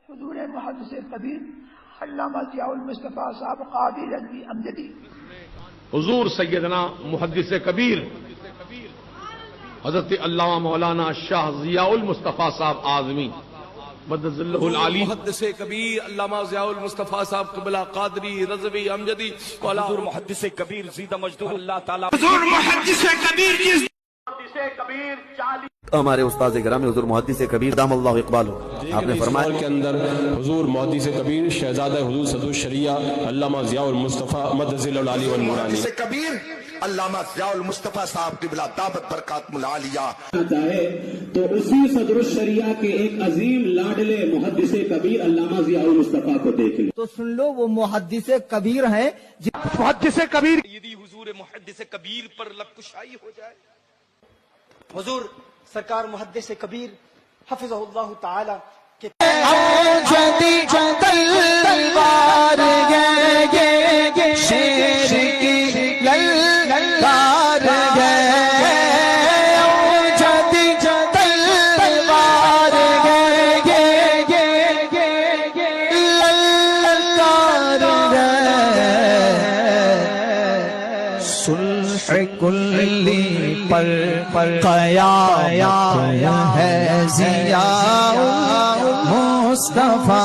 حضور محدث کبیر علامہ ضیاء المصطفیٰ صاحب قاضی رضوی امجدی، حضور سیدنا محدث کبیر حضرت علامہ مولانا شاہ ضیاء المصطفیٰ صاحب اعظمی مدد اللہ العالی، محدث کبیر علامہ ضیاء المصطفیٰ صاحب قبلہ قادری رضوی امجدی، حضور محدث کبیر زیدہ مجدہ اللہ تعالی، حضور محدث کبیر جس ہمارے استاد گرامی حضور محدث کبیر دام اللہ اقبال آپ نے فرمایا کے اندر حضور محدث کبیر شہزادہ حضور صدر الشریعہ علامہ ضیاء المصطفیٰ مدد العالی والنورانی کبیر علامہ ضیاء المصطفیٰ صاحب کی بلا دعوت برکات ملعالیہ چاہے تو اسی صدر الشریعہ کے ایک عظیم لاڈلے محدث کبیر علامہ ضیاء المصطفیٰ کو دیکھ لیں تو سن لو، وہ محدث کبیر ہیں۔ محدث کبیر یدی حضور محدث کبیر پر لب کشائی ہو جائے۔ حضور سرکار محدث کبیر حفظہ اللہ تعالی کہ کلی پر قیامت ہے ضیاء المصطفیٰ۔